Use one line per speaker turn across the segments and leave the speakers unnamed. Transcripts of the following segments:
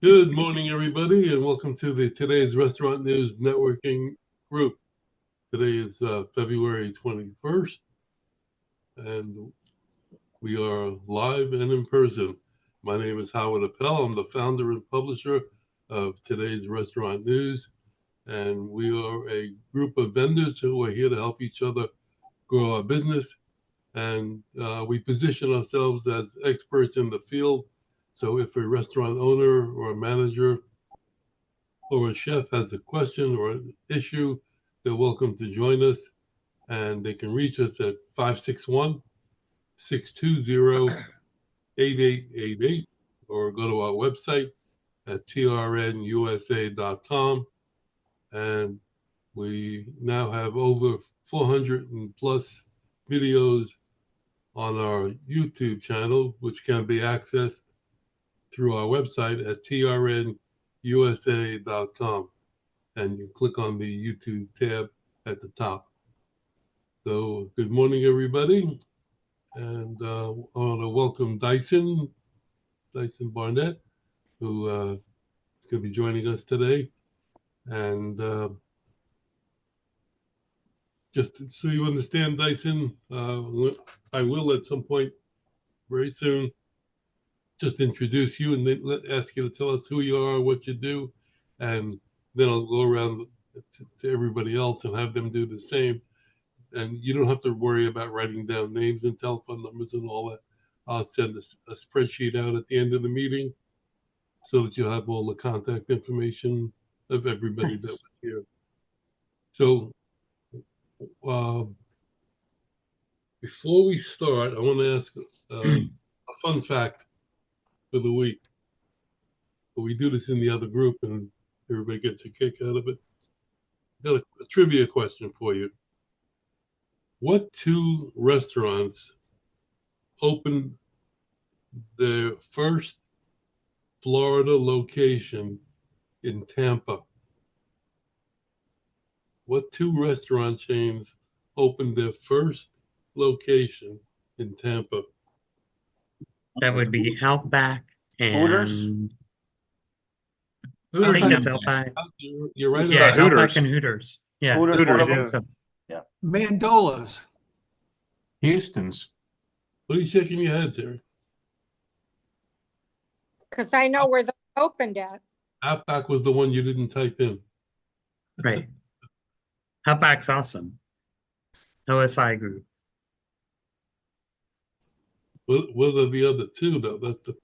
Good morning, everybody, and welcome to today's Restaurant News Networking Group. Today is February 21st, and we are live and in person. My name is Howard Appel. I'm the founder and publisher of today's Restaurant News, and we are a group of vendors who are here to help each other grow our business, and we position ourselves as experts in the field. So if a restaurant owner or a manager or a chef has a question or an issue, they're welcome to join us, and they can reach us at 561-620-8888 or go to our website at trnusa.com. And we now have over 400 and plus videos on our YouTube channel, which can be accessed through our website at trnusa.com, and you click on the YouTube tab at the top. So good morning, everybody, and I want to welcome Dyson Barnett, who is going to be joining us today. And just so you understand, Dyson, I will at some point very soon just introduce you and then ask you to tell us who you are, what you do, and then I'll go around to everybody else and have them do the same. And you don't have to worry about writing down names and telephone numbers and all that. I'll send a spreadsheet out at the end of the meeting so that you'll have all the contact information of everybody that was here. So before we start, I want to ask a fun fact for the week. But we do this in the other group and everybody gets a kick out of it. I've got a trivia question for you. What two restaurants opened their first Florida location in Tampa? What two restaurant chains opened their first location in Tampa?
That would be Outback and
Hooters?
I think it's Outback.
You're right.
Yeah,
about
Outback
Hooters.
and Hooters. Yeah,
Hooters, one of
I think
them.
so.
Mandola's.
Houston's.
What are you shaking your head, Terry?
Because I know where they opened at.
Outback was the one you didn't type in.
Right. Outback's awesome. OSI Group.
What are the other two, though? That's the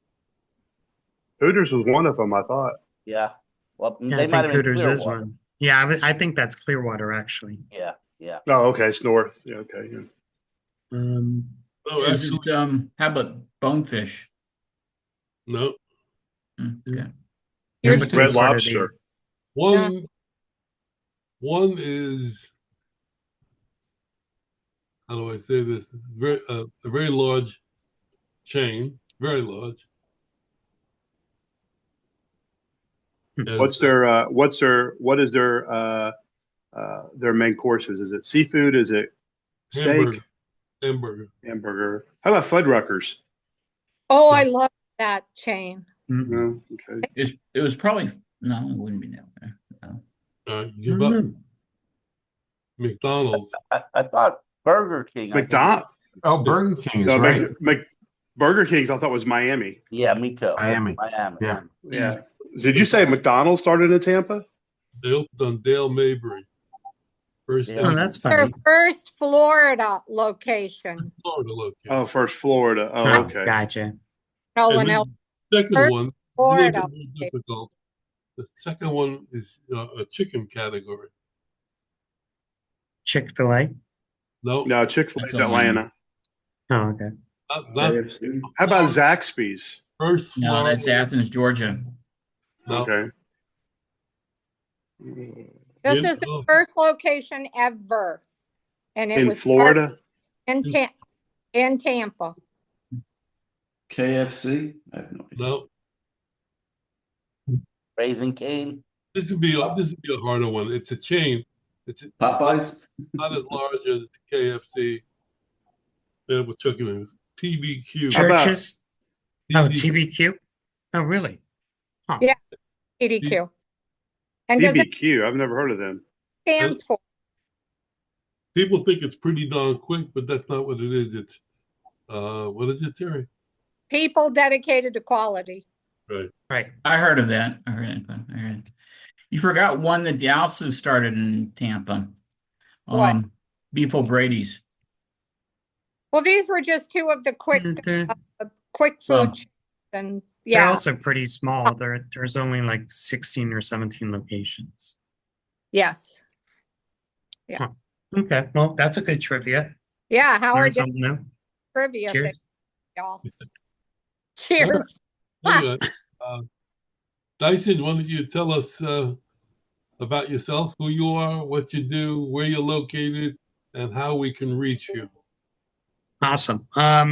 Hooters was one of them, I thought.
Yeah. Well,
Yeah,
they
I
might
think
have been
Hooters is
Clearwater.
one. Yeah, I think that's Clearwater actually.
Yeah.
Oh, okay, it's north. Yeah, okay. Yeah.
Oh,
Is
actually,
it, how about Bonefish?
no.
Okay.
Here's
Red Lobster.
One is, how do I say this? A very large chain, very large.
What is their main courses? Is it seafood? Is it steak?
Hamburger.
How about Fuddruckers?
Oh, I love that chain.
No, okay.
It was probably, no, it wouldn't be that way. No.
Give up. McDonald's.
I thought Burger King.
McDonald's.
Oh, Burger King is
No,
right.
Burger King's I thought was Miami.
Yeah, me too.
Miami.
Yeah.
Yeah. Did you say McDonald's started in Tampa?
They opened on Dale Mabry. First,
Yeah.
Oh, that's
Their
funny.
first Florida location.
Florida location.
Oh, first Florida. Oh,
Oh,
okay.
gotcha.
No
And
one
then
else.
the second
First
one,
Florida.
more difficult. The second one is a chicken category.
Chick-fil-A.
No,
Chick-fil-A's
That's
Atlanta.
Oh, okay.
not
How about Zaxby's?
first
No,
Florida.
that's Athens, Georgia.
No.
Okay.
This
In-
is the first location ever. And it
In
was
Florida?
in Tampa.
KFC? I have no idea.
No.
Raising Cane.
This would be a harder one. It's a chain. It's
Popeyes?
not as large as KFC. Yeah, we're talking about TBQ.
How about-
Churches. Oh, TBQ. Oh, really? Huh.
Yeah. PDQ. And does it
DBQ. I've never heard of them.
stands for?
People think it's pretty darn quick, but that's not what it is. It's, what is it, Terry?
People dedicated to quality.
Right.
Right.
I heard of that. I heard it. I heard it. You forgot one that also started in Tampa.
What?
Beef O'Brady's.
Well, these were just two of the quick
They're,
food
Well,
chains, and
they're
yeah.
also pretty small. There's only like 16 or 17 locations.
Yes.
Okay, well, that's a good trivia.
Yeah,
Learn
Howard did
something new.
trivia thing,
Cheers.
y'all. Cheers.
Anyway, Dyson, why don't you tell us about yourself, who you are, what you do, where you're located, and how we can reach you.
Awesome.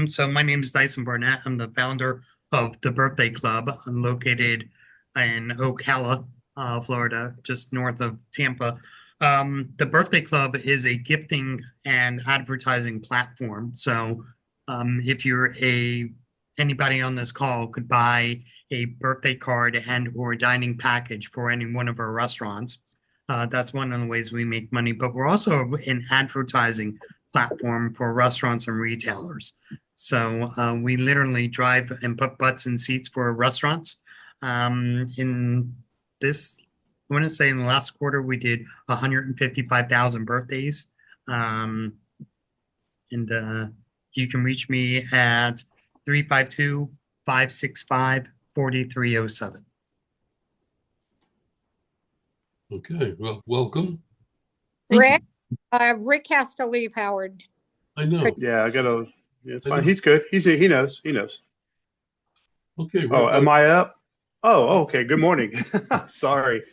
So my name is Dyson Barnett. I'm the founder of the Birthday Club. I'm located in Ocala, Florida, just north of Tampa. The Birthday Club is a gifting and advertising platform. So if you're anybody on this call could buy a birthday card and or dining package for any one of our restaurants. That's one of the ways we make money, but we're also an advertising platform for restaurants and retailers. So we literally drive and put butts in seats for restaurants. In this, I want to say in the last quarter, we did 155,000 birthdays. And you can reach me at 352-565-4307.
Okay, well, welcome.
Rick, Rick has to leave, Howard.
I know.
Yeah, I gotta. Yeah, it's
I
fine.
know.
He's good. He knows. He knows.
Okay.
Oh,
Well,
am I up? Oh, okay. Good morning. Sorry.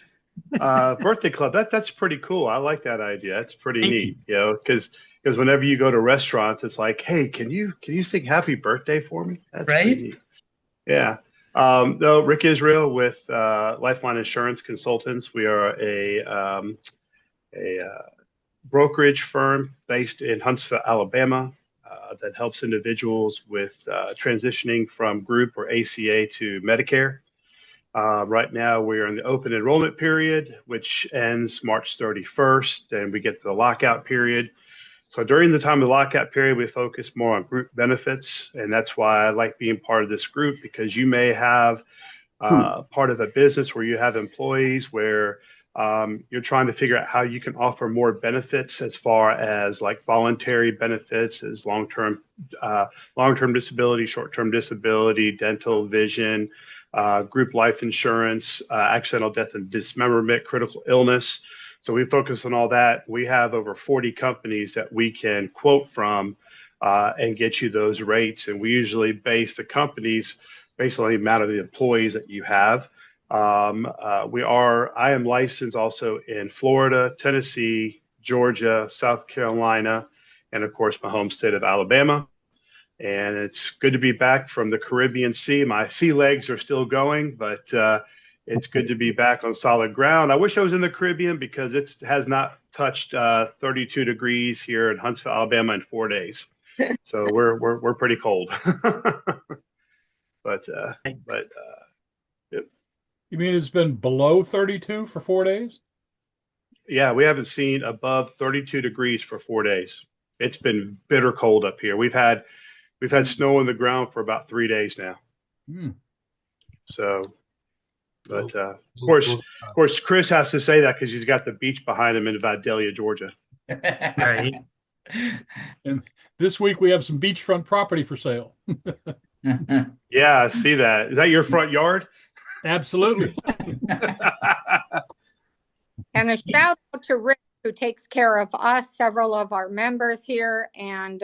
Birthday club. That's pretty cool. I like that idea. That's pretty
Thank
neat. You know, because whenever you go to restaurants, it's like, hey, can you sing Happy Birthday for me? That's pretty
Right?
neat. Yeah. No, Rick Israel with Lifeline Insurance Consultants. We are a brokerage firm based in Huntsville, Alabama, that helps individuals with transitioning from group or ACA to Medicare. Right now, we're in the open enrollment period, which ends March 31st, and we get to the lockout period. So during the time of the lockout period, we focus more on group benefits, and that's why I like being part of this group, because you may have part of a business where you have employees where you're trying to figure out how you can offer more benefits as far as like voluntary benefits as long-term disability, short-term disability, dental, vision, group life insurance, accidental death and dismemberment, critical illness. So we focus on all that. We have over 40 companies that we can quote from and get you those rates. And we usually base the companies based on the amount of the employees that you have. I am licensed also in Florida, Tennessee, Georgia, South Carolina, and of course my home state of Alabama. And it's good to be back from the Caribbean Sea. My sea legs are still going, but it's good to be back on solid ground. I wish I was in the Caribbean because it has not touched 32 degrees here in Huntsville, Alabama in 4 days. So we're pretty cold. But
Thanks.
yep.
You mean it's been below 32 for 4 days?
Yeah, we haven't seen above 32 degrees for 4 days. It's been bitter cold up here. We've had snow on the ground for about 3 days now.
Hmm.
So, but of
well,
course, Chris has to say that because he's got the beach behind him in Vidalia, Georgia.
Right.
And this week we have some beachfront property for sale.
Yeah, I see that. Is that your front yard?
Absolutely.
And a shout out to Rick, who takes care of us, several of our members here, and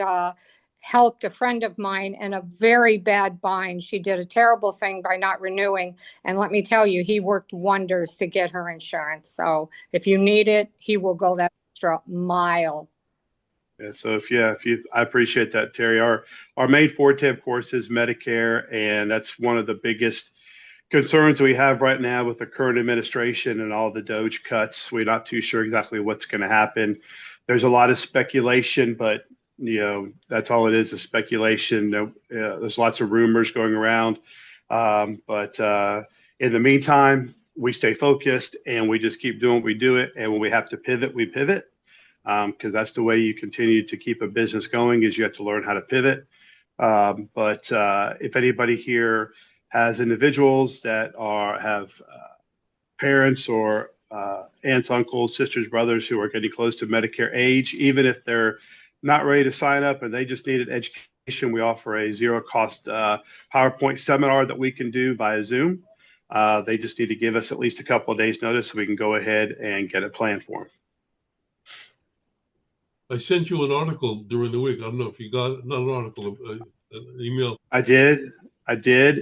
helped a friend of mine in a very bad bind. She did a terrible thing by not renewing. And let me tell you, he worked wonders to get her insurance. So if you need it, he will go that extra mile.
Yeah, so I appreciate that, Terry. Our main forte, of course, is Medicare, and that's one of the biggest concerns we have right now with the current administration and all the Doge cuts. We're not too sure exactly what's going to happen. There's a lot of speculation, but that's all it is speculation. There's lots of rumors going around, but In the meantime, we stay focused and we just keep doing what we do it. And when we have to pivot, we pivot, because that's the way you continue to keep a business going, is you have to learn how to pivot. But if anybody here has individuals that have parents or aunts, uncles, sisters, brothers who are getting close to Medicare age, even if they're not ready to sign up and they just need an education, we offer a zero-cost PowerPoint seminar that we can do via Zoom. They just need to give us at least a couple of days notice so we can go ahead and get it planned for them.
I sent you an article during the week. I don't know if you got it. Not an article, an email.
I did,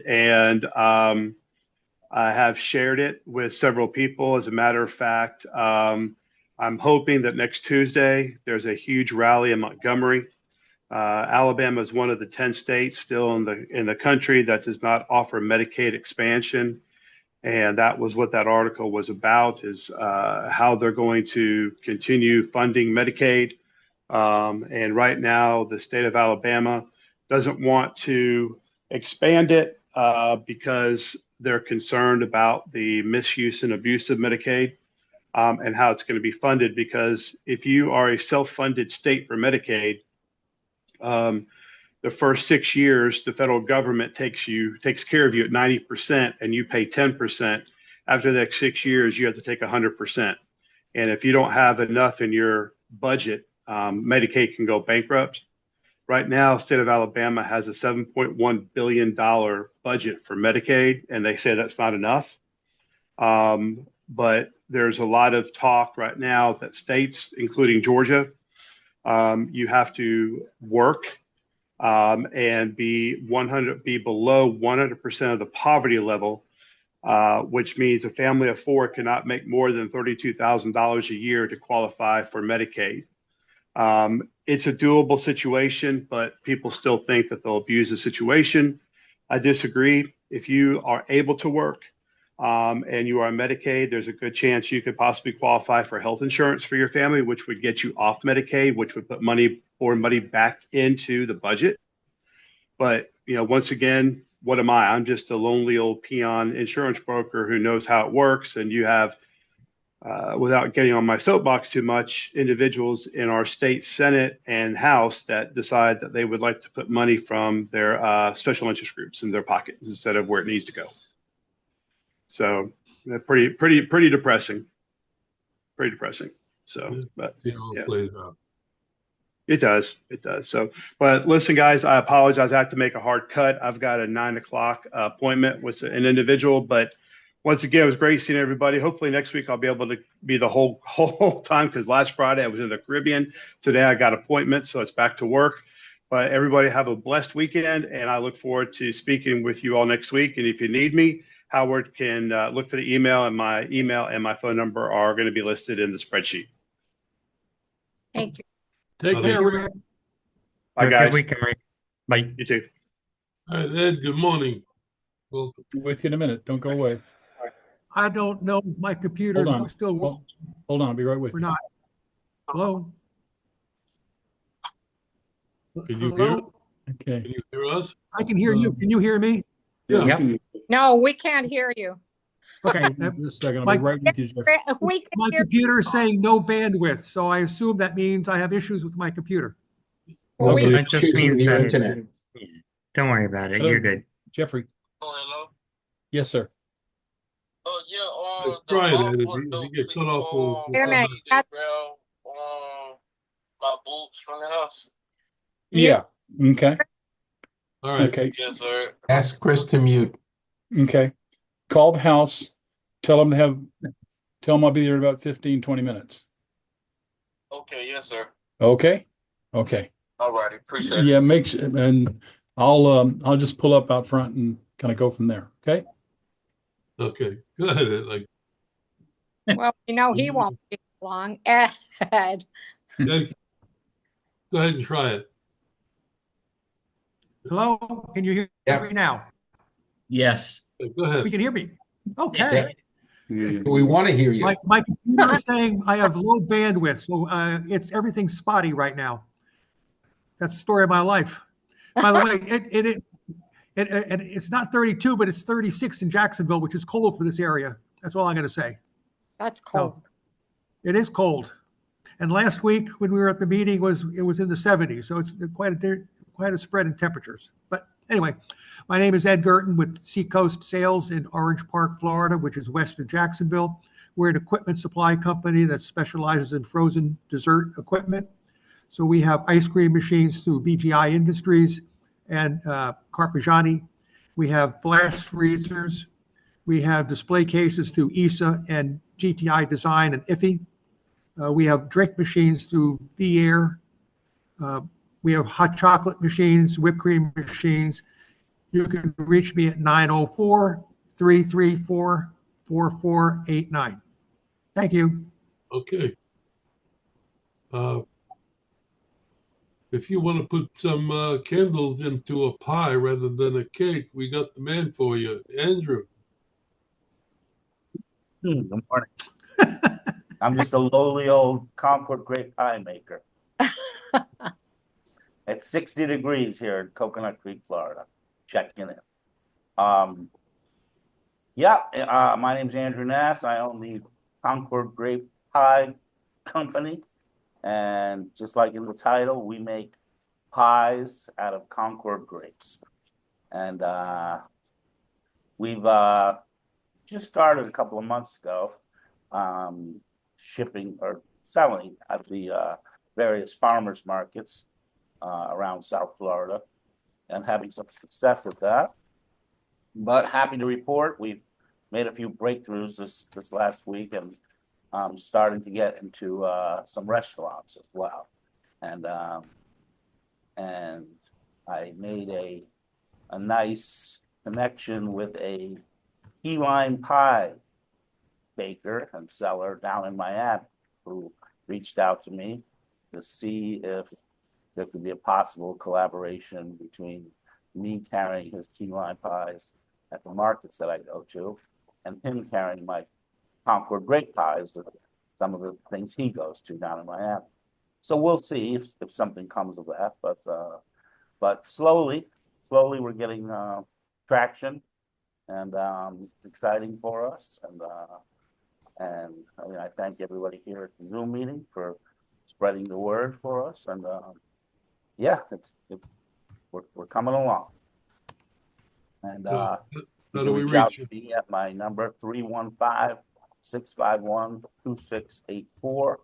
and I have shared it with several people. As a matter of fact, I'm hoping that next Tuesday there's a huge rally in Montgomery. Alabama is one of the 10 states still in the country that does not offer Medicaid expansion. And that was what that article was about, is how they're going to continue funding Medicaid. And right now, the state of Alabama doesn't want to expand it because they're concerned about the misuse and abuse of Medicaid, and how it's going to be funded. Because if you are a self-funded state for Medicaid, the first 6 years, the federal government takes care of you at 90%, and you pay 10%. After the next 6 years, you have to take 100%. And if you don't have enough in your budget, Medicaid can go bankrupt. Right now, the state of Alabama has a $7.1 billion budget for Medicaid, and they say that's not enough. But there's a lot of talk right now that states, including Georgia, you have to work and be below 100% of the poverty level, which means a family of four cannot make more than $32,000 a year to qualify for Medicaid. It's a doable situation, but people still think that they'll abuse the situation. I disagree. If you are able to work and you are on Medicaid, there's a good chance you could possibly qualify for health insurance for your family, which would get you off Medicaid, which would put money back into the budget. But, once again, what am I? I'm just a lonely old peon insurance broker who knows how it works. And you have, without getting on my soapbox too much, individuals in our state Senate and House that decide that they would like to put money from their special interest groups in their pockets instead of where it needs to go. So pretty depressing. Pretty depressing. So, but
See how it
yeah.
plays out.
It does. So, but listen, guys, I apologize. I have to make a hard cut. I've got a 9 o'clock appointment with an individual, but once again, it was great seeing everybody. Hopefully next week I'll be able to be the whole time, because last Friday I was in the Caribbean. Today I got appointments, so it's back to work. But everybody have a blessed weekend, and I look forward to speaking with you all next week. And if you need me, Howard can look for the email, and my phone number are going to be listed in the spreadsheet.
Thank you.
Take care, Rick.
Bye,
Have a
guys.
good weekend, Rick. Bye.
You too.
All right, Ed, good morning. Welcome.
Be with you in a minute. Don't go away.
I don't know. My computer's
Hold on.
still
Hold on. I'll be right with
We're
you.
not. Hello?
Can you
Hello?
hear?
Okay.
Can you hear us?
I can hear you. Can you hear me?
Yeah.
Yep.
No, we can't hear you.
Okay.
Just a second. I'll
Mike-
be right with you, Jeff.
We can
My
hear.
computer is saying no bandwidth, so I assume that means I have issues with my computer.
Well, we-
That just means that it's. Yeah, don't worry about it. You're good.
Jeffrey.
Oh, hello.
Yes, sir.
Oh, yeah.
Try it, Ed. If you get cut off, we'll
Wait a
come
minute.
back.
My boots from the house.
Yeah. Okay.
All right.
Okay.
Yes, sir.
Ask Chris to mute.
Okay. Call the house. Tell them I'll be there in about 15, 20 minutes.
Okay, yes, sir.
Okay. Okay.
All righty. Appreciate it.
Yeah. Make sure, and I'll just pull up out front and kind of go from there. Okay.
Okay. Go ahead, Ed. Like,
Well, he won't be long. Ed.
yeah, go ahead and try it.
Hello? Can you hear me now?
Yes.
Go ahead.
We can hear me. Okay.
We want to hear you.
My computer is saying I have low bandwidth, so everything's spotty right now. That's the story of my life. By the way, And it's not 32, but it's 36 in Jacksonville, which is cold for this area. That's all I'm going to say.
That's
So
cold.
it is cold. And last week when we were at the meeting, it was in the 70s. So it's quite a spread in temperatures. But anyway, my name is Ed Gerton with Seacoast Sales in Orange Park, Florida, which is west of Jacksonville. We're an equipment supply company that specializes in frozen dessert equipment. So we have ice cream machines through BGI Industries and Carpigiani. We have blast freezers. We have display cases through ESA and GTI Design and IFI. We have drink machines through V-Air. We have hot chocolate machines, whipped cream machines. You can reach me at 904-334-4489. Thank you.
Okay. If you want to put some candles into a pie rather than a cake, we got the man for you, Andrew.
Good morning. I'm just a lowly old Concord grape pie maker. It's 60 degrees here in Coconut Creek, Florida. Checking in. My name's Andrew Nass. I own the Concord Grape Pie Company. And just like in the title, we make pies out of Concord grapes. And we've just started a couple of months ago shipping or selling at the various farmers markets around South Florida and having some success with that. But happy to report we've made a few breakthroughs this last week and starting to get into some restaurants as well. And I made a nice connection with a key lime pie baker and seller down in Miami who reached out to me to see if there could be a possible collaboration between me carrying his key lime pies at the markets that I go to and him carrying my Concord grape pies, some of the things he goes to down in Miami. So we'll see if something comes of that, but slowly we're getting traction, and exciting for us. And I mean, I thank everybody here at the Zoom meeting for spreading the word for us. And we're coming along. And
How
you
do
can
we
reach out
reach
to
you?
me at my number 315-651-2684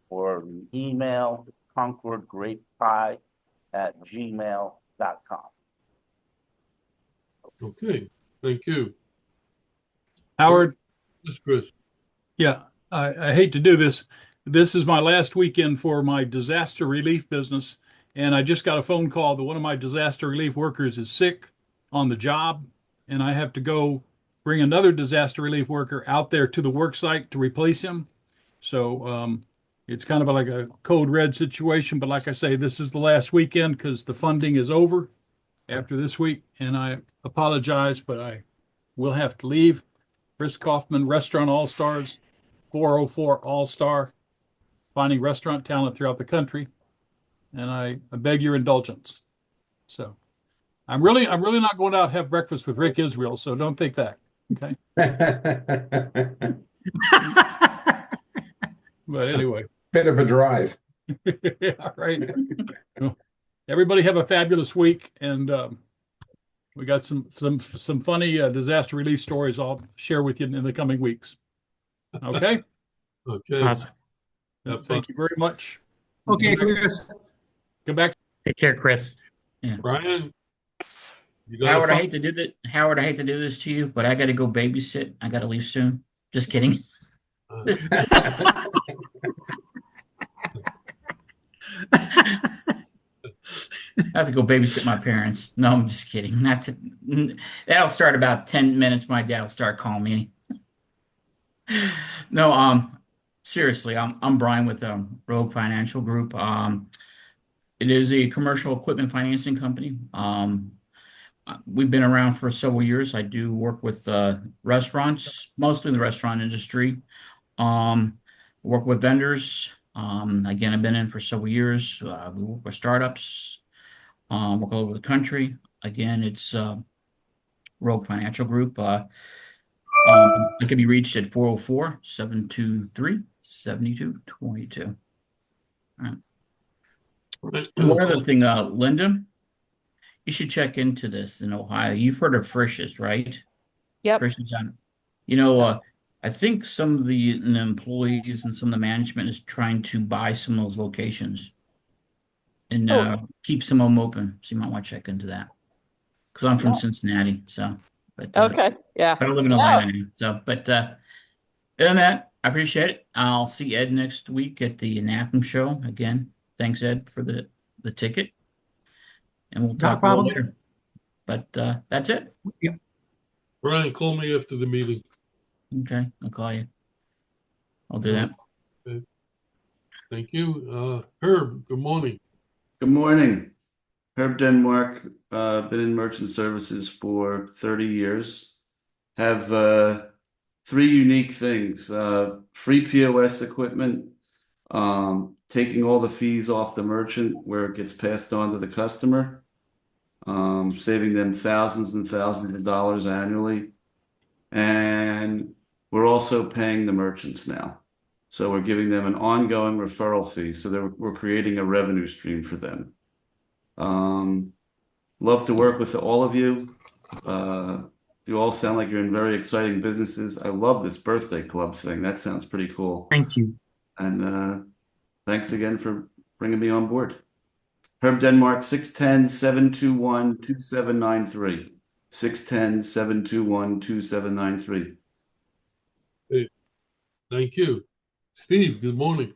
or email concordgrapepie@gmail.com.
Okay, thank you.
Howard,
Yes, Chris.
yeah, I hate to do this. This is my last weekend for my disaster relief business, and I just got a phone call that one of my disaster relief workers is sick on the job, and I have to go bring another disaster relief worker out there to the work site to replace him. So it's kind of like a code red situation, but like I say, this is the last weekend because the funding is over after this week, and I apologize, but I will have to leave. Chris Kaufman, Restaurant All Stars, 404 All Star, finding restaurant talent throughout the country, and I beg your indulgence. So I'm really not going out to have breakfast with Rick Israel, so don't think that. Okay. But anyway.
Bit of a drive.
All right. Well, everybody have a fabulous week, and we got some funny disaster relief stories I'll share with you in the coming weeks. Okay.
Okay.
Awesome.
Thank you very much.
Okay, Chris.
Come back.
Take care, Chris.
Brian, you got
Howard, I hate to do that. Howard, I hate to do this to you, but I got to go babysit. I got to leave soon. Just kidding. I have to go babysit my parents. No, I'm just kidding. That'll start about 10 minutes. My dad will start calling me. No, seriously, I'm Brian with Rogue Financial Group. It is a commercial equipment financing company. We've been around for several years. I do work with restaurants, mostly in the restaurant industry. Work with vendors. Again, I've been in for several years. We work with startups. Work all over the country. Again, it's Rogue Financial Group. I can be reached at 404-723-7222.
Right.
And one other thing, Linda, you should check into this in Ohio. You've heard of Frisch's, right?
Yep.
Frisch's on. You know, I think some of the employees and some of the management is trying to buy some of those locations and keep some of them open. So you might want to check into that. Because I'm from Cincinnati, so but
Okay. Yeah.
but I live in Atlanta now. So, but other than that, I appreciate it. I'll see Ed next week at the NAFM show again. Thanks, Ed, for the ticket, and we'll
Not a
talk a little
problem.
later. But that's it.
Yep.
Brian, call me after the meeting.
Okay, I'll call you. I'll do that.
Okay. Thank you. Herb, good morning.
Good morning. Herb Denmark, been in merchant services for 30 years. Have three unique things. Free POS equipment, taking all the fees off the merchant where it gets passed on to the customer, saving them thousands and thousands of dollars annually. And we're also paying the merchants now. So we're giving them an ongoing referral fee. So we're creating a revenue stream for them. Love to work with all of you. You all sound like you're in very exciting businesses. I love this birthday club thing. That sounds pretty cool.
Thank you.
And thanks again for bringing me on board. Herb Denmark, 610-721-2793. 610-721-2793.
Hey, thank you. Steve, good morning.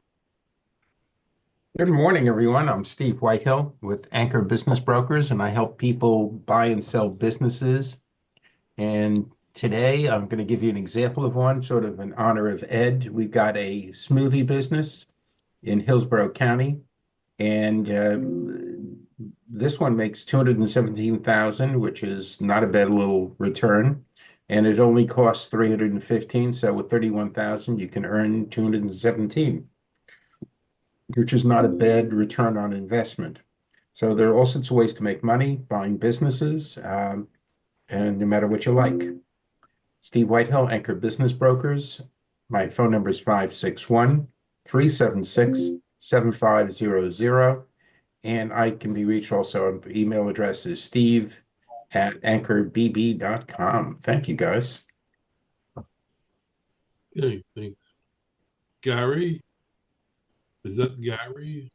Good morning, everyone. I'm Steve Whitehill with Anchor Business Brokers, and I help people buy and sell businesses. And today I'm going to give you an example of one, sort of in honor of Ed. We've got a smoothie business in Hillsborough County, and this one makes $217,000, which is not a bad little return. And it only costs $315,000, so with $31,000 you can earn $217,000. Which is not a bad return on investment. So there are all sorts of ways to make money buying businesses, and no matter what you like. Steve Whitehill, Anchor Business Brokers. My phone number is 561-376-7500. And I can be reached also on email address is steve@anchorbb.com. Thank you, guys.
Okay, thanks. Gary? Is that Gary?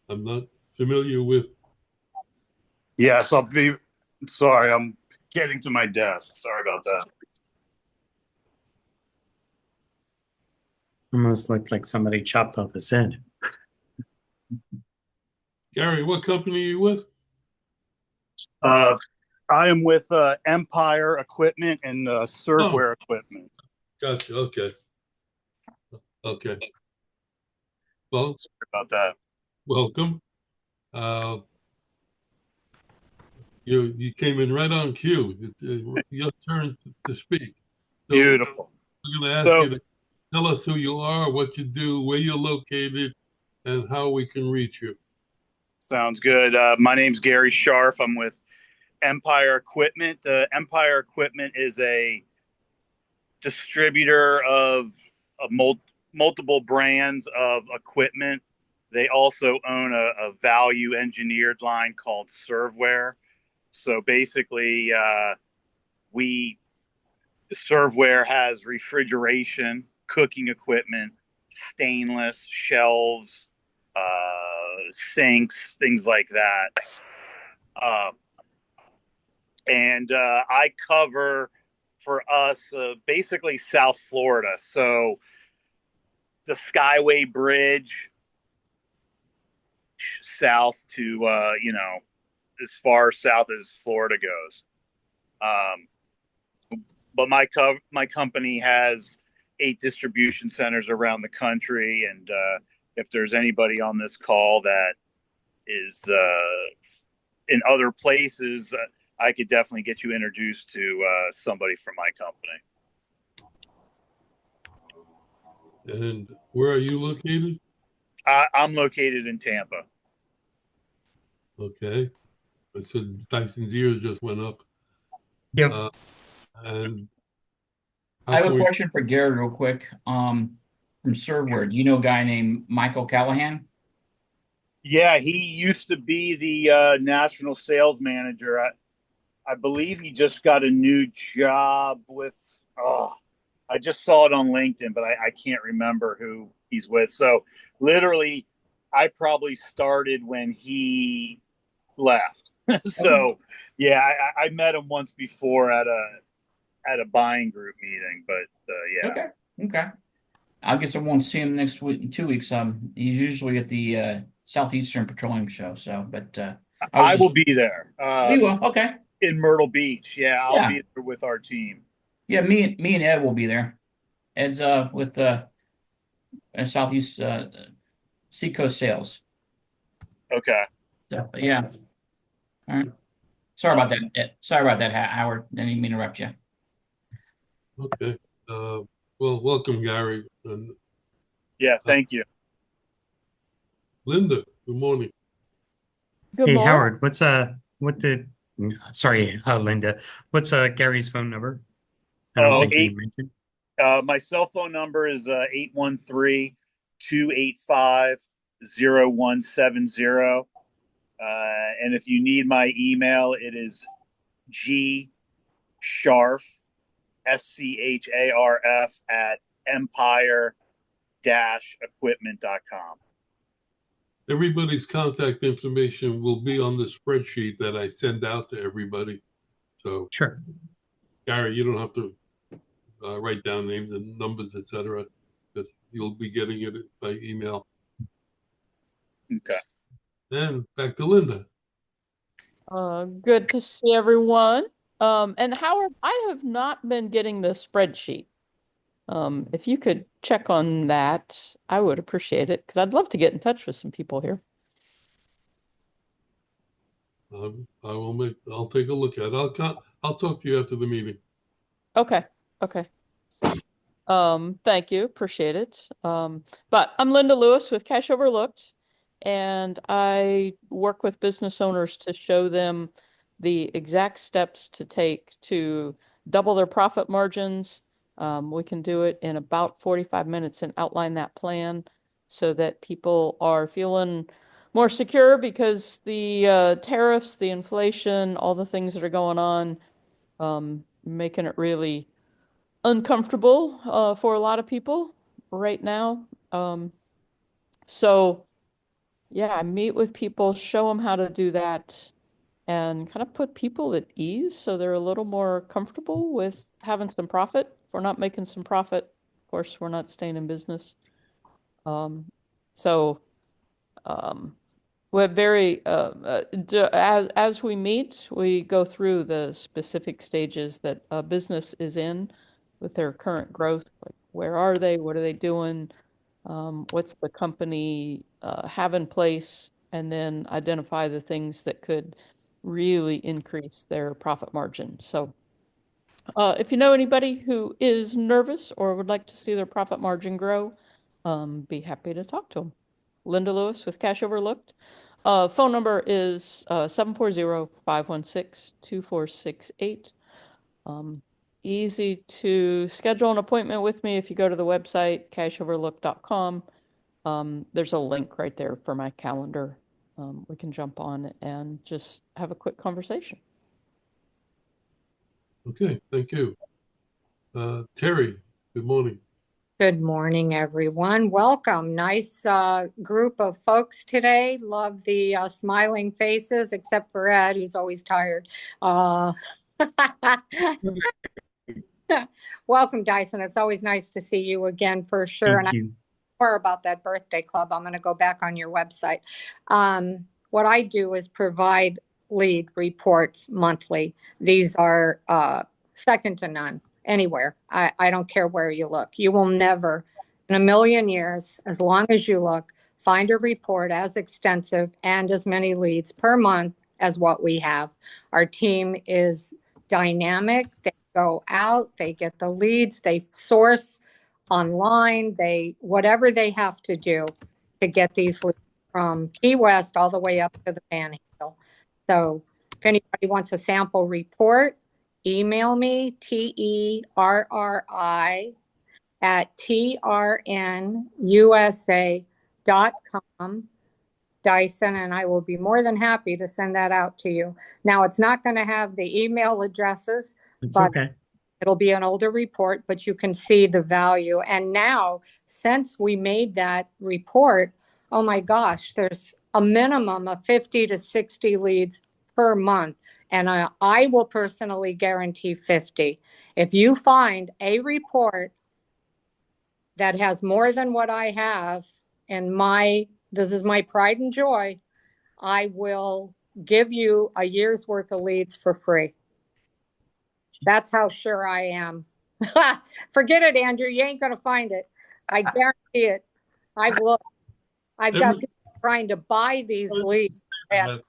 I'm not familiar with.
Yes, I'll be sorry. I'm getting to my desk. Sorry about that.
Almost looked like somebody chopped off his head.
Gary, what company are you with?
I am with Empire Equipment and Servware Equipment.
Gotcha. Okay. Okay. Well,
sorry about that.
Welcome. You came in right on cue. It's your turn to speak. So
beautiful.
I'm going to ask you to tell us who you are, what you do, where you're located, and how we can reach you.
Sounds good. My name's Gary Scharf. I'm with Empire Equipment. Empire Equipment is a distributor of multiple brands of equipment. They also own a value engineered line called Servware. So basically, Servware has refrigeration, cooking equipment, stainless, shelves, sinks, things like that. And I cover for us basically South Florida. So the Skyway Bridge south to, as far south as Florida goes. But my company has 8 distribution centers around the country. And if there's anybody on this call that is in other places, I could definitely get you introduced to somebody from my company.
And where are you located?
I'm located in Tampa.
Okay. I said Dyson's ears just went up.
Yep.
And
I have a question for Gary real quick. From Servware, do you know a guy named Michael Callahan?
Yeah, he used to be the national sales manager. I believe he just got a new job with. Oh, I just saw it on LinkedIn, but I can't remember who he's with. So literally, I probably started when he left. So yeah, I met him once before at a buying group meeting, but yeah.
Okay. I guess I won't see him next week, in 2 weeks. He's usually at the Southeastern Petroleum Show. So, but
I will be there.
You will. Okay.
In Myrtle Beach. Yeah, I'll
Yeah.
be there with our team.
Yeah, me and Ed will be there. Ed's with Southeast Seacoast Sales.
Okay.
So, yeah. All right. Sorry about that. Sorry about that, Howard. Didn't even mean to interrupt you.
Okay. Well, welcome, Gary. And
Yeah, thank you.
Linda, good morning.
Good
Hey,
morning.
Howard, sorry, Linda, what's Gary's phone number? I don't think you mentioned.
My cell phone number is 813-285-0170. And if you need my email, it is gsharf, SCHARF at empire-equipment.com.
Everybody's contact information will be on the spreadsheet that I send out to everybody. So,
sure,
Gary, you don't have to write down names and numbers, etc. Because you'll be getting it by email.
Okay.
And back to Linda.
Good to see everyone. And Howard, I have not been getting the spreadsheet. If you could check on that, I would appreciate it because I'd love to get in touch with some people here.
I'll take a look at it. I'll talk to you after the meeting.
Okay. Thank you. Appreciate it. But I'm Linda Lewis with Cash Overlooked, and I work with business owners to show them the exact steps to take to double their profit margins. We can do it in about 45 minutes and outline that plan so that people are feeling more secure because the tariffs, the inflation, all the things that are going on, making it really uncomfortable for a lot of people right now. So yeah, I meet with people, show them how to do that, and kind of put people at ease so they're a little more comfortable with having some profit. If we're not making some profit, of course, we're not staying in business. So we're very as we meet, we go through the specific stages that a business is in with their current growth. Like, where are they? What are they doing? What's the company have in place? And then identify the things that could really increase their profit margin. So if you know anybody who is nervous or would like to see their profit margin grow, be happy to talk to them. Linda Lewis with Cash Overlooked. Phone number is 740-516-2468. Easy to schedule an appointment with me if you go to the website, cashoverlook.com. There's a link right there for my calendar. We can jump on and just have a quick conversation.
Okay, thank you. Terry, good morning.
Good morning, everyone. Welcome. Nice group of folks today. Love the smiling faces, except for Ed, who's always tired. Welcome, Dyson. It's always nice to see you again for sure.
Thank you.
More about that birthday club, I'm going to go back on your website. What I do is provide lead reports monthly. These are second to none anywhere. I don't care where you look. You will never, in a million years, as long as you look, find a report as extensive and as many leads per month as what we have. Our team is dynamic. They go out, they get the leads, they source online, whatever they have to do to get these leads from Key West all the way up to the Panhandle. So If anybody wants a sample report, email me, terri@trnusa.com, Dyson, and I will be more than happy to send that out to you. Now, it's not going to have the email addresses,
It's
but
okay.
it'll be an older report, but you can see the value. And now, since we made that report, oh my gosh, there's a minimum of 50 to 60 leads per month. And I will personally guarantee 50. If you find a report that has more than what I have in this is my pride and joy, I will give you a year's worth of leads for free. That's how sure I am. Forget it, Andrew. You ain't going to find it. I guarantee it. I've looked. I've got people trying to buy these leads. And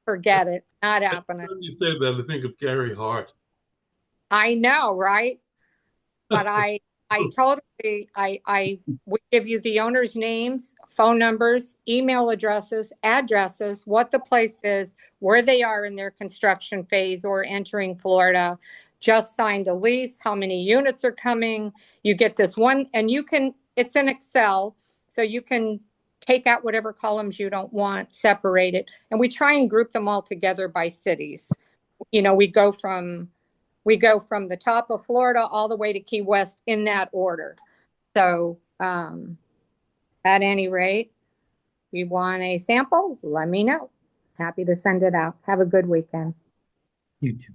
forget it. Not happening.
When you say that, I think of Gary Hart.
I know, right? But I totally, we give you the owner's names, phone numbers, email addresses, what the place is, where they are in their construction phase or entering Florida, just signed a lease, how many units are coming. You get this one, and it's in Excel, so you can take out whatever columns you don't want, separate it. And we try and group them all together by cities. We go from the top of Florida all the way to Key West in that order. So at any rate, if you want a sample, let me know. Happy to send it out. Have a good weekend.
You too.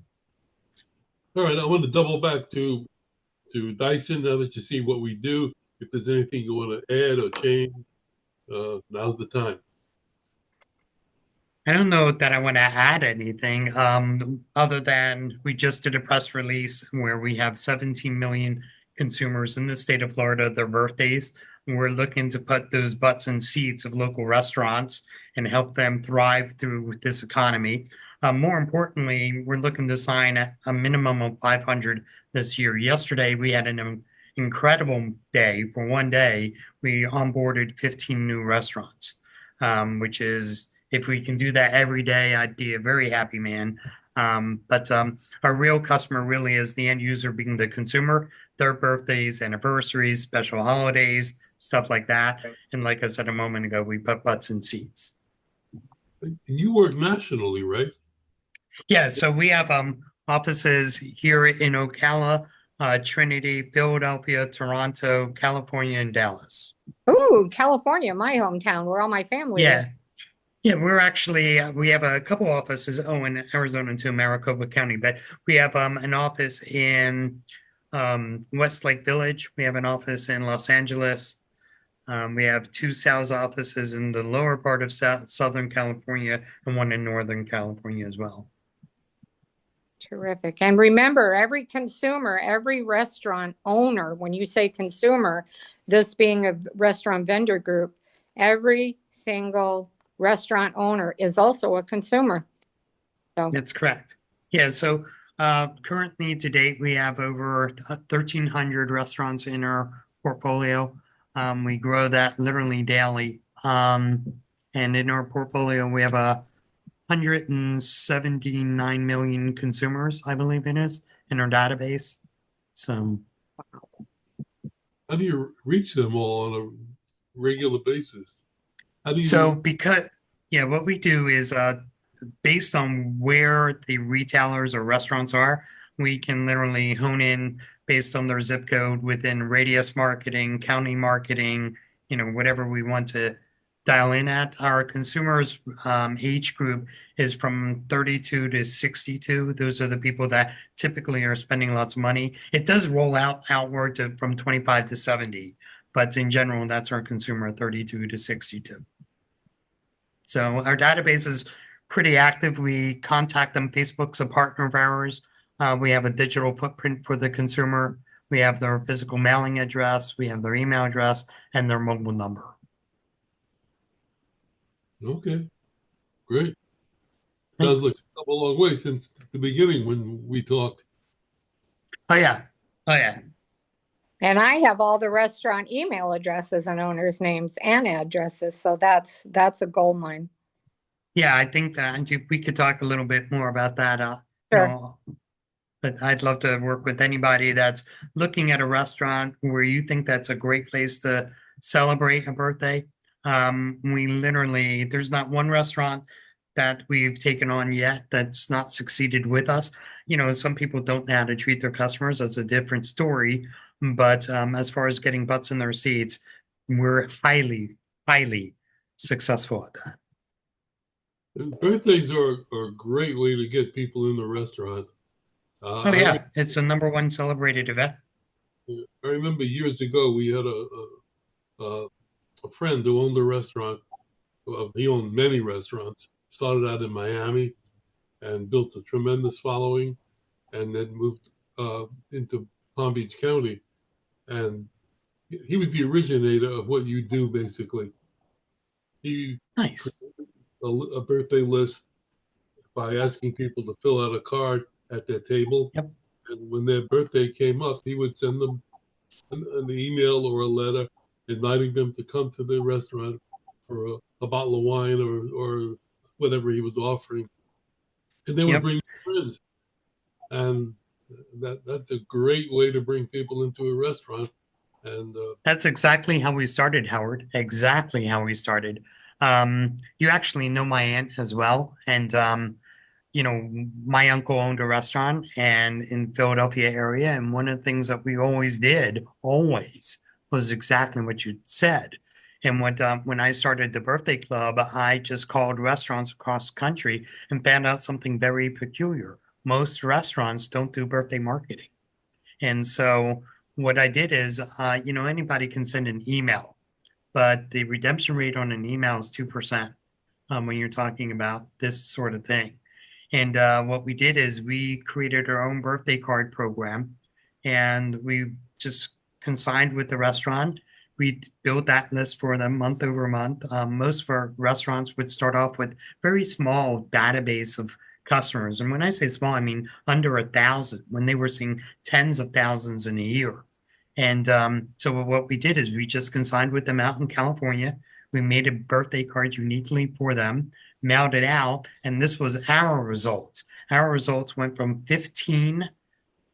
All right, I want to double back to Dyson now that you see what we do. If there's anything you want to add or change, now's the time.
I don't know that I want to add anything other than we just did a press release where we have 17 million consumers in the state of Florida, their birthdays. And we're looking to put those butts in seats of local restaurants and help them thrive through this economy. More importantly, we're looking to sign a minimum of 500 this year. Yesterday, we had an incredible day. For one day, we onboarded 15 new restaurants, which is, if we can do that every day, I'd be a very happy man. But our real customer really is the end user, being the consumer, their birthdays, anniversaries, special holidays, stuff like that. And like I said a moment ago, we put butts in seats.
You work nationally, right?
Yeah, so we have offices here in Ocala, Trinity, Philadelphia, Toronto, California, and Dallas.
Ooh, California, my hometown, where all my family
Yeah.
is.
Yeah, we're actually, we have a couple offices, in Arizona too, Maricopa County, but we have an office in Westlake Village. We have an office in Los Angeles. We have 2 sales offices in the lower part of Southern California and one in Northern California as well.
Terrific. And remember, every consumer, every restaurant owner, when you say consumer, this being a restaurant vendor group, every single restaurant owner is also a consumer. So
that's correct. Yeah, so currently to date, we have over 1,300 restaurants in our portfolio. We grow that literally daily. And in our portfolio, we have 179 million consumers, I believe it is, in our database. So
how do you reach them all on a regular basis? How do you?
So what we do is based on where the retailers or restaurants are, we can literally hone in based on their zip code within radius marketing, county marketing, whatever we want to dial in at. Our consumers age group is from 32 to 62. Those are the people that typically are spending lots of money. It does roll outward from 25 to 70, but in general, that's our consumer, 32 to 62. So our database is pretty active. We contact them. Facebook's a partner of ours. We have a digital footprint for the consumer. We have their physical mailing address. We have their email address and their mobile number.
Okay, great. Sounds like it's come a long way since the beginning when we talked.
Oh yeah.
And I have all the restaurant email addresses and owners' names and addresses. So that's a gold mine.
Yeah, I think that we could talk a little bit more about that.
Sure.
But I'd love to work with anybody that's looking at a restaurant where you think that's a great place to celebrate a birthday. We literally, there's not one restaurant that we've taken on yet that's not succeeded with us. Some people don't know how to treat their customers. That's a different story. But as far as getting butts in their seats, we're highly, highly successful at that.
And birthdays are a great way to get people in the restaurant.
Oh yeah, it's the #1 celebrated event.
I remember years ago we had a friend who owned a restaurant. Well, he owned many restaurants. Started out in Miami and built a tremendous following, and then moved into Palm Beach County. And he was the originator of what you do, basically. He
Nice.
created a birthday list by asking people to fill out a card at their table.
Yep.
And when their birthday came up, he would send them an email or a letter inviting them to come to the restaurant for a bottle of wine or whatever he was offering. And they would
Yep.
bring friends. And that's a great way to bring people into a restaurant. And
That's exactly how we started, Howard. Exactly how we started. You actually know my aunt as well. And, my uncle owned a restaurant and in Philadelphia area. And one of the things that we always did, always, was exactly what you said. And when I started the birthday club, I just called restaurants across the country and found out something very peculiar. Most restaurants don't do birthday marketing. And so what I did is, anybody can send an email, but the redemption rate on an email is 2% when you're talking about this sort of thing. And what we did is we created our own birthday card program, and we just consigned with the restaurant. We built that list for them month over month. Most of our restaurants would start off with very small database of customers. And when I say small, I mean under 1,000, when they were seeing tens of thousands in a year. And so what we did is we just consigned with them out in California. We made a birthday card uniquely for them, mailed it out, and this was our results. Our results went from 15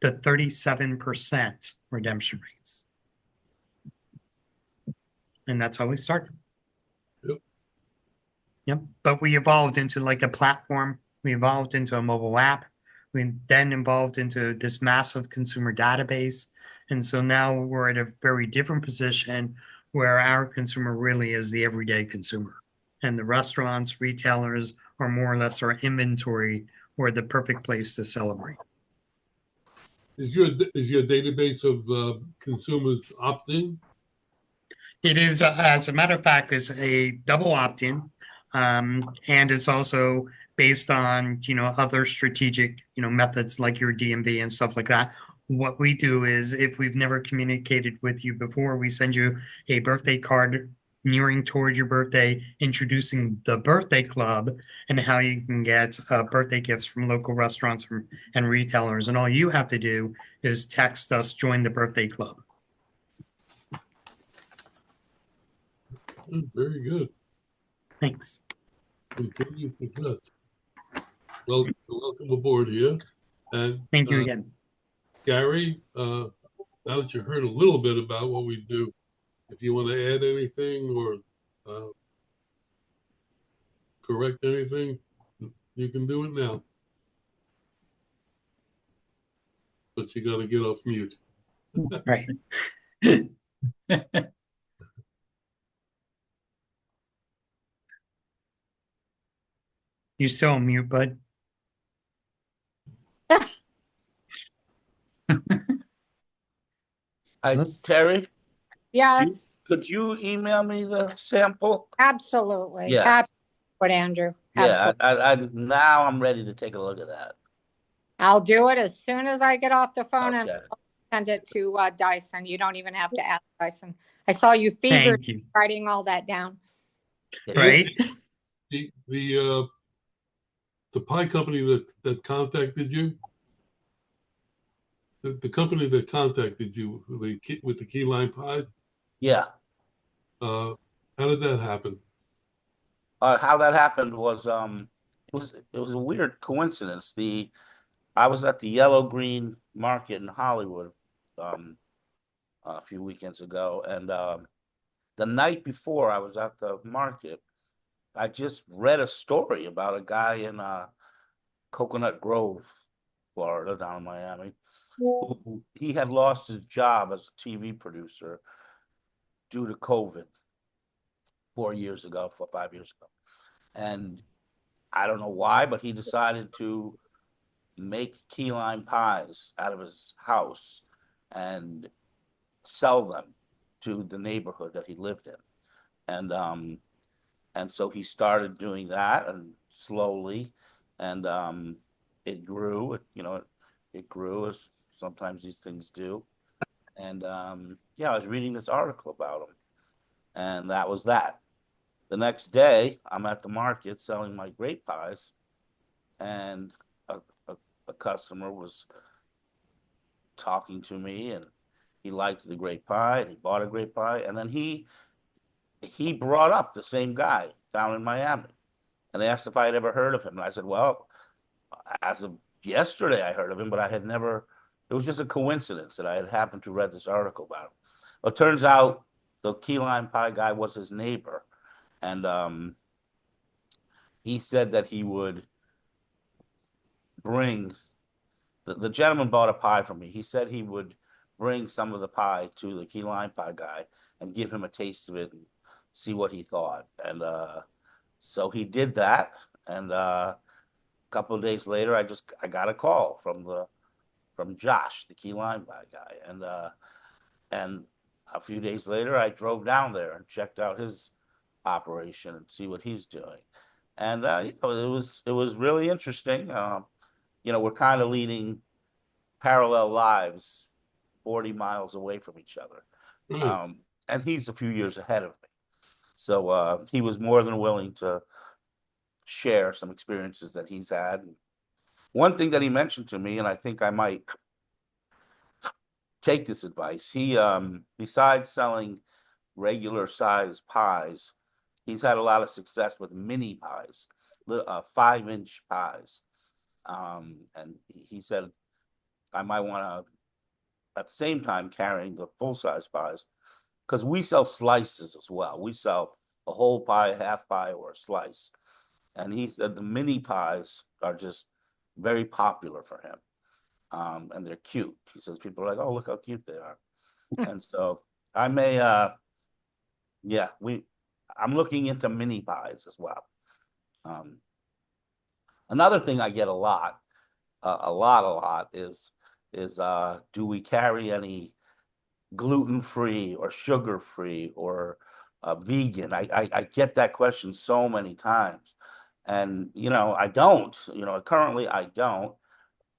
to 37% redemption rates. And that's how we started. Yep. But we evolved into like a platform. We evolved into a mobile app. We then evolved into this massive consumer database. And so now we're at a very different position where our consumer really is the everyday consumer. And the restaurants, retailers are more or less our inventory or the perfect place to celebrate.
Is your database of consumers opt-in?
It is, as a matter of fact, it's a double opt-in, and it's also based on other strategic methods like your DMV and stuff like that. What we do is, if we've never communicated with you before, we send you a birthday card nearing toward your birthday, introducing the birthday club and how you can get birthday gifts from local restaurants and retailers. And all you have to do is text us, join the birthday club.
Very good.
Thanks.
Continued success. Well, welcome aboard here. And
thank you again.
Gary, now that you heard a little bit about what we do, if you want to add anything or correct anything, you can do it now. But you got to get off mute.
Right. You're still on mute, bud.
Terry?
Yes,
Could you email me the sample?
absolutely.
Yeah.
Happy with Andrew.
Yeah,
Absolutely.
now I'm ready to take a look at that.
I'll do it as soon as I get off the phone and
Okay.
I'll send it to Dyson. You don't even have to ask Dyson. I saw you fevered
Thank you.
writing all that down.
Right?
The pie company that contacted you, the company that contacted you with the key lime pie,
Yeah.
how did that happen?
How that happened was it was a weird coincidence. I was at the Yellow Green Market in Hollywood um a few weekends ago, and the night before I was at the market, I just read a story about a guy in Coconut Grove, Florida, down in Miami. He had lost his job as a TV producer due to COVID 4 years ago, 5 years ago. And I don't know why, but he decided to make key lime pies out of his house and sell them to the neighborhood that he lived in. And so he started doing that, and slowly, and it grew. It grew, as sometimes these things do. And yeah, I was reading this article about him, and that was that. The next day, I'm at the market selling my grape pies, and a, a, a customer was talking to me, and he liked the grape pie, and he bought a grape pie, and then he brought up the same guy down in Miami, and they asked if I had ever heard of him, and I said, well, as of yesterday, I heard of him, but I had never. It was just a coincidence that I had happened to read this article about him. Well, it turns out the key lime pie guy was his neighbor, and he said that he would bring the gentleman bought a pie from me. He said he would bring some of the pie to the key lime pie guy and give him a taste of it and see what he thought. And so he did that. And a couple of days later, I got a call from Josh, the key lime pie guy, and a few days later, I drove down there and checked out his operation and see what he's doing. And it was really interesting. We're kind of leading parallel lives 40 miles away from each other.
Right.
And he's a few years ahead of me. So he was more than willing to share some experiences that he's had. One thing that he mentioned to me, and I think I might take this advice, he, besides selling regular size pies, he's had a lot of success with mini pies, 5-inch pies. And he said I might want to, at the same time, carrying the full size pies, because we sell slices as well. We sell a whole pie, a half pie, or a slice. And he said the mini pies are just very popular for him. And they're cute. He says people are like, oh, look how cute they are. And so I may, yeah, I'm looking into mini pies as well. Another thing I get a lot is do we carry any gluten-free or sugar-free or vegan? I get that question so many times, and I don't. Currently I don't,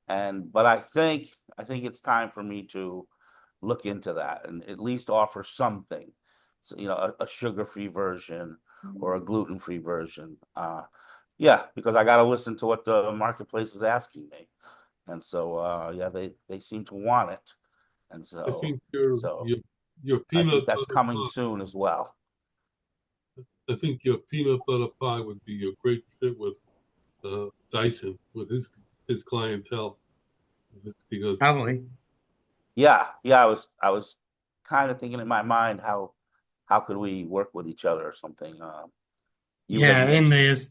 but I think it's time for me to look into that and at least offer something. So, a sugar-free version or a gluten-free version. Yeah, because I got to listen to what the marketplace is asking me, and so yeah, they seem to want it, and
I
so
think your
so
your your
I
peanut
think that's
butter
coming
pie.
soon as well.
I think your peanut butter pie would be a great fit with Dyson with his clientele because
Probably.
Yeah, yeah. I was kind of thinking in my mind how could we work with each other or something. You had
Yeah,
mentioned.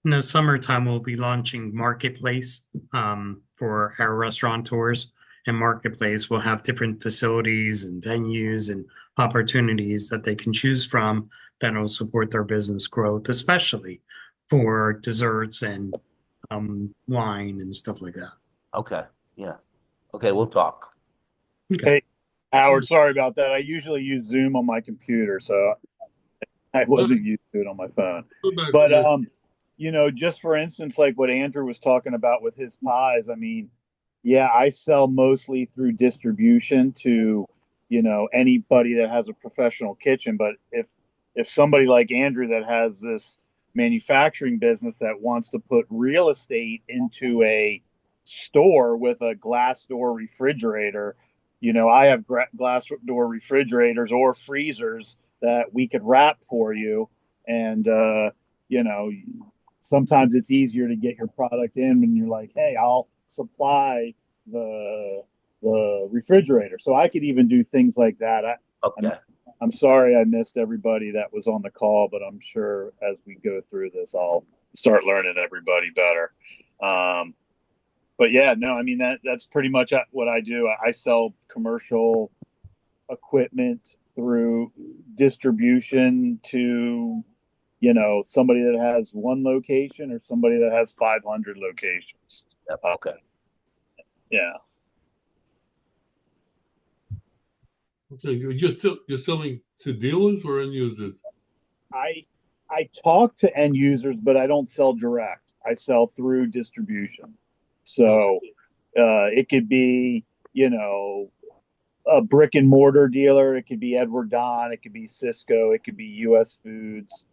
in the summertime, we'll be launching Marketplace for our restaurateurs. And Marketplace will have different facilities and venues and opportunities that they can choose from that will support their business growth, especially for desserts and wine and stuff like that.
Okay, yeah. Okay, we'll talk.
Okay.
Hey, Howard, sorry about that. I usually use Zoom on my computer, so I wasn't used to it on my phone.
go back
But
there.
just for instance, like what Andrew was talking about with his pies, I mean, yeah, I sell mostly through distribution to, anybody that has a professional kitchen. But if somebody like Andrew that has this manufacturing business that wants to put real estate into a store with a glass door refrigerator, I have glass door refrigerators or freezers that we could wrap for you, and sometimes it's easier to get your product in when you're like, hey, I'll supply the refrigerator. So I could even do things like that.
Okay.
I'm sorry I missed everybody that was on the call, but I'm sure as we go through this, I'll start learning everybody better. But yeah, no, I mean that's pretty much what I do. I sell commercial equipment through distribution to somebody that has one location or somebody that has 500 locations.
Yep. Okay.
Yeah.
Okay, you're selling to dealers or end users?
I talk to end users, but I don't sell direct. I sell through distribution. So it could be, a brick and mortar dealer. It could be Edward Don. It could be Cisco. It could be U.S. Foods,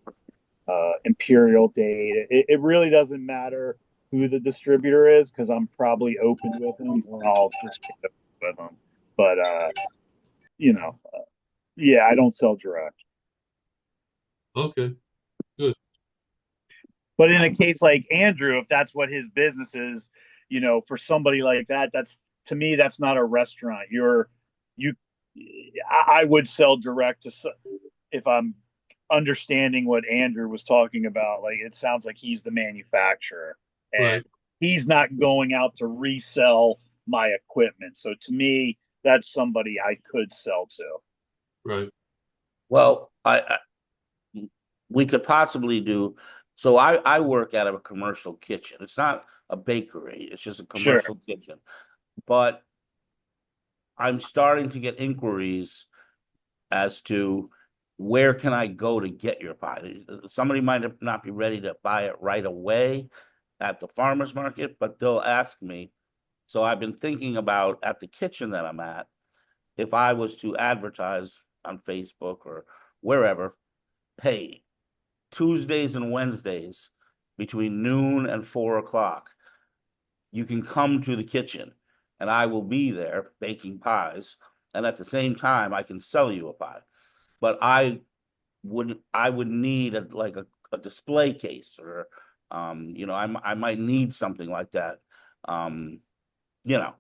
Imperial Date. It really doesn't matter who the distributor is because I'm probably open with them or I'll just pick up with them. But, yeah, I don't sell direct.
Okay, good.
But in a case like Andrew, if that's what his business is, for somebody like that, to me, that's not a restaurant. You, I would sell direct to, if I'm understanding what Andrew was talking about. Like, it sounds like he's the manufacturer and
Right.
he's not going out to resell my equipment. So to me, that's somebody I could sell to.
Right.
Well, we could possibly do. So I work out of a commercial kitchen. It's not a bakery. It's just a commercial kitchen. But I'm starting to get inquiries as to where can I go to get your pie. Somebody might not be ready to buy it right away at the farmer's market, but they'll ask me. So I've been thinking about at the kitchen that I'm at, if I was to advertise on Facebook or wherever, hey, Tuesdays and Wednesdays between noon and 4 o'clock, you can come to the kitchen and I will be there baking pies. And at the same time, I can sell you a pie. But I would need a display case or I might need something like that. You know,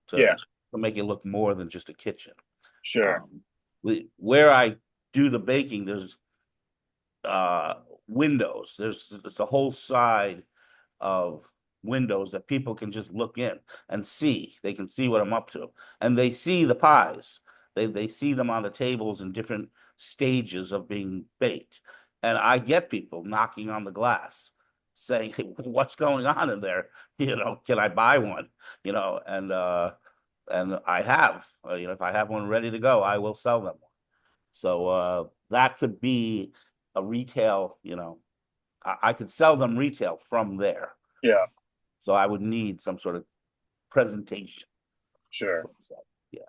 to make it look more than just a kitchen.
Sure.
Where I do the baking, there's windows. There's a whole side of windows that people can just look in and see. They can see what I'm up to, and they see the pies. They see them on the tables in different stages of being baked, and I get people knocking on the glass saying, "Hey, what's going on in there? Can I buy one?" And I have. If I have one ready to go, I will sell them one. So that could be a retail. I could sell them retail from there.
Yeah.
So I would need some sort of presentation.
Sure.
So, yeah.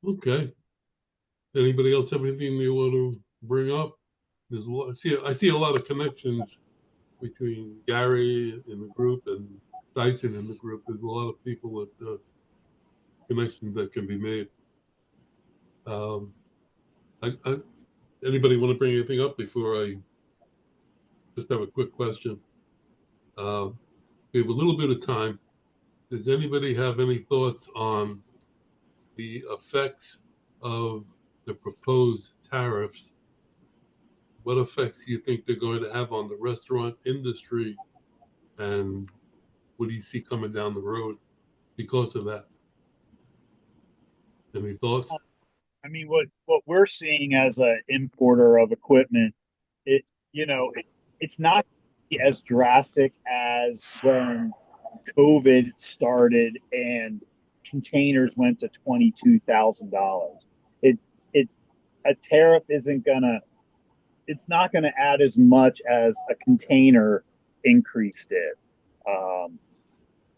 Okay. Anybody else have anything they want to bring up? There's a lot. I see a lot of connections between Gary in the group and Dyson in the group. There's a lot of people that connections that can be made. Anybody want to bring anything up before I just have a quick question? We have a little bit of time. Does anybody have any thoughts on the effects of the proposed tariffs? What effects do you think they're going to have on the restaurant industry? And what do you see coming down the road because of that? Any thoughts?
I mean, what we're seeing as an importer of equipment, it it's not as drastic as when COVID started and containers went to $22,000. It a tariff it's not gonna add as much as a container increase did.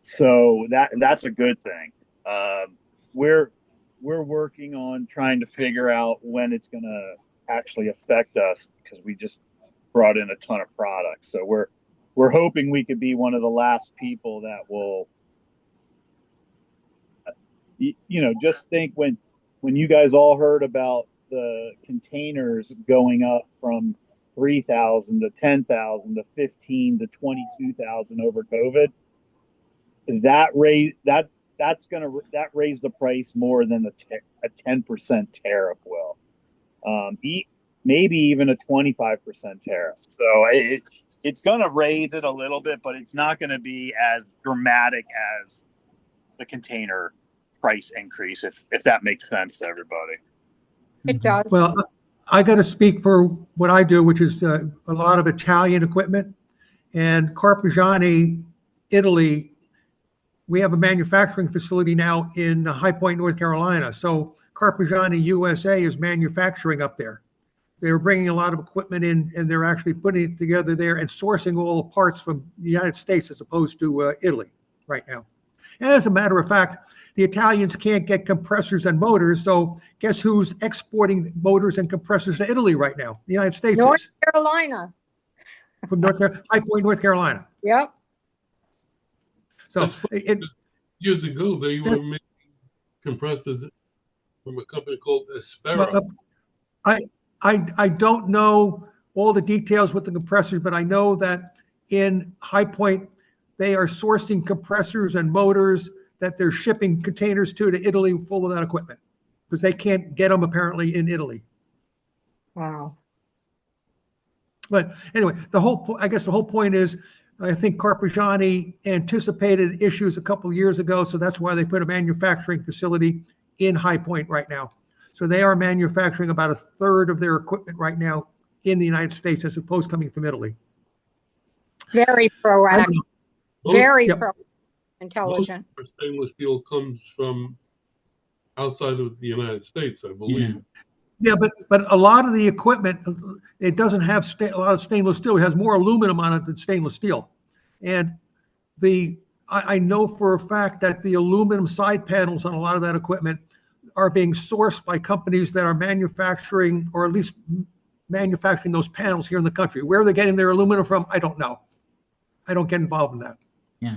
So that's a good thing. We're working on trying to figure out when it's going to actually affect us because we just brought in a ton of products. So we're hoping we could be one of the last people that will, just think when you guys all heard about the containers going up from 3,000 to 10,000 to 15 to 22,000 over COVID. That raised the price more than a 10% tariff will. Maybe even a 25% tariff. So it's going to raise it a little bit, but it's not going to be as dramatic as the container price increase, if that makes sense to everybody.
It does.
Well, I got to speak for what I do, which is a lot of Italian equipment. And Carpigiani, Italy, we have a manufacturing facility now in High Point, North Carolina. So Carpigiani USA is manufacturing up there. They're bringing a lot of equipment in, and they're actually putting it together there and sourcing all the parts from the United States as opposed to Italy right now. And as a matter of fact, the Italians can't get compressors and motors. So guess who's exporting motors and compressors to Italy right now? The United States
North
is.
Carolina.
From High Point, North Carolina.
Yep.
So
years ago, they were making compressors from a company called Aspera.
I don't know all the details with the compressors, but I know that in High Point, they are sourcing compressors and motors that they're shipping containers to Italy full of that equipment because they can't get them apparently in Italy.
Wow.
But anyway, I guess the whole point is, I think Carpigiani anticipated issues a couple of years ago, so that's why they put a manufacturing facility in High Point right now. So they are manufacturing about a third of their equipment right now in the United States, as opposed to coming from Italy.
Very proactive. Very intelligent.
Most of our stainless steel comes from outside of the United States, I believe.
Yeah, but a lot of the equipment, it doesn't have a lot of stainless steel. It has more aluminum on it than stainless steel. And I know for a fact that the aluminum side panels on a lot of that equipment are being sourced by companies that are manufacturing, or at least manufacturing those panels here in the country. Where they're getting their aluminum from, I don't know. I don't get involved in that.
Yeah.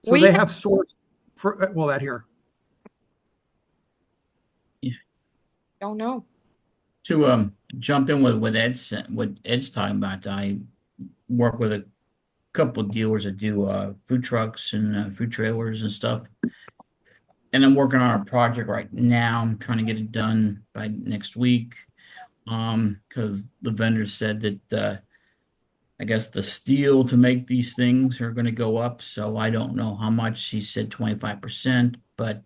So they have sourced for that here.
Yeah.
Don't know.
To jump in with what Ed's talking about, I work with a couple of dealers that do food trucks and food trailers and stuff. And I'm working on a project right now. I'm trying to get it done by next week. Because the vendor said that I guess the steel to make these things are going to go up. So I don't know how much. He said 25%, but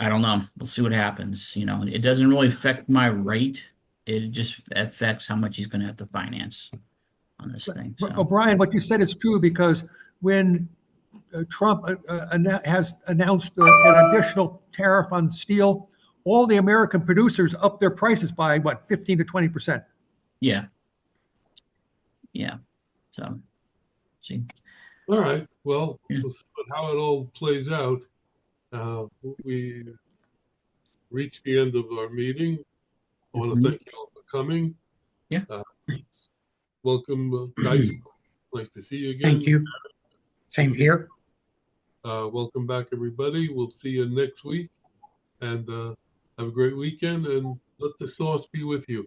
I don't know. We'll see what happens. You know, it doesn't really affect my rate. It just affects how much he's going to have to finance on this thing. So.
O'Brien, what you said is true, because when Trump has announced an additional tariff on steel, all the American producers upped their prices by 15 to 20%.
Yeah. Yeah. So, see.
All right. Well, we'll see how it all plays out. We reached the end of our meeting. I want to thank you all for coming.
Yeah.
Welcome, Dyson. Nice to see you again.
Thank you. Same here.
Welcome back, everybody. We'll see you next week. And have a great weekend. And let the sauce be with you.